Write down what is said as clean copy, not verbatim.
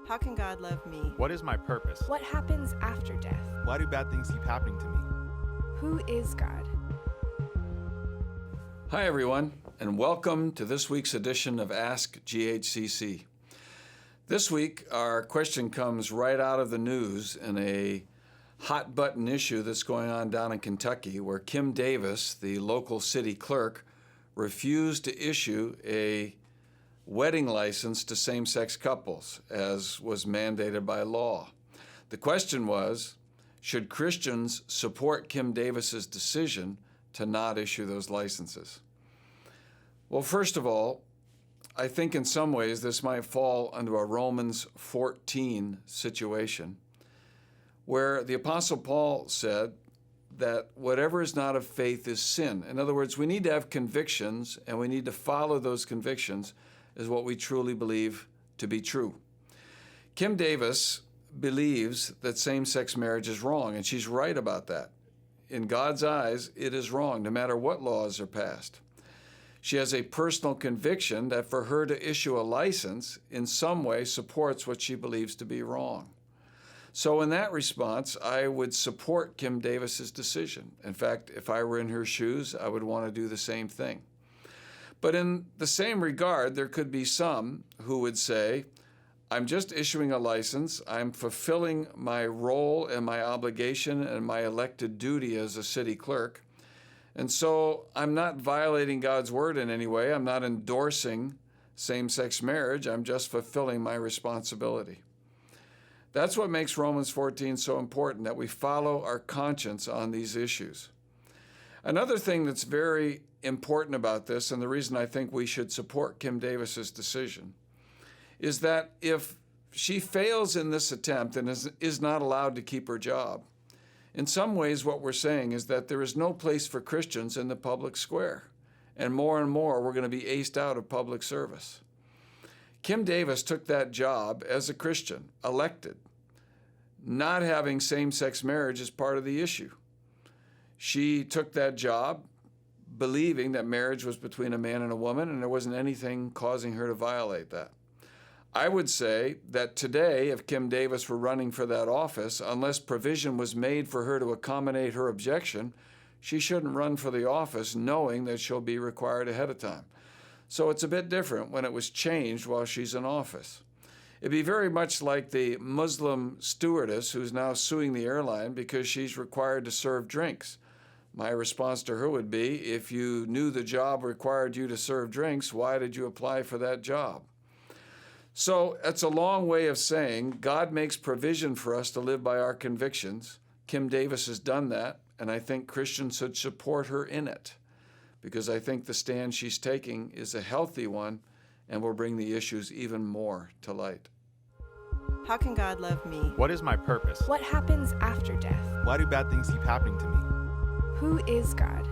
How can God love me? What is my purpose? What happens after death? Why do bad things keep happening to me? Who is God? Hi, everyone, and welcome to this week's edition of Ask GHCC. This week, our question comes right out of the news in a hot-button issue that's going on down in Kentucky, where Kim Davis, the local city clerk, refused to issue a wedding license to same-sex couples, as was mandated by law. The question was, should Christians support Kim Davis's decision to not issue those licenses? Well, first of all, I think in some ways this might fall under a Romans 14 situation, where the Apostle Paul said that whatever is not of faith is sin. In other words, we need to have convictions, and we need to follow those convictions as what we truly believe to be true. Kim Davis believes that same-sex marriage is wrong, and she's right about that. In God's eyes, it is wrong, no matter what laws are passed. She has a personal conviction that for her to issue a license in some way supports what she believes to be wrong. So in that response, I would support Kim Davis's decision. In fact, if I were in her shoes, I would want to do the same thing. But in the same regard, there could be some who would say, I'm just issuing a license, I'm fulfilling my role and my obligation and my elected duty as a city clerk, and so I'm not violating God's word in any way, I'm not endorsing same-sex marriage, I'm just fulfilling my responsibility. That's what makes Romans 14 so important, that we follow our conscience on these issues. Another thing that's very important about this, and the reason I think we should support Kim Davis's decision, is that if she fails in this attempt and is not allowed to keep her job, in some ways what we're saying is that there is no place for Christians in the public square, and more we're going to be aced out of public service. Kim Davis took that job as a Christian, elected. Not having same-sex marriage is part of the issue. She took that job believing that marriage was between a man and a woman, and there wasn't anything causing her to violate that. I would say that today, if Kim Davis were running for that office, unless provision was made for her to accommodate her objection, she shouldn't run for the office knowing that she'll be required ahead of time. So it's a bit different when it was changed while she's in office. It'd be very much like the Muslim stewardess who's now suing the airline because she's required to serve drinks. My response to her would be, if you knew the job required you to serve drinks, why did you apply for that job? So it's a long way of saying God makes provision for us to live by our convictions. Kim Davis has done that, and I think Christians should support her in it, because I think the stand she's taking is a healthy one and will bring the issues even more to light. How can God love me? What is my purpose? What happens after death? Why do bad things keep happening to me? Who is God?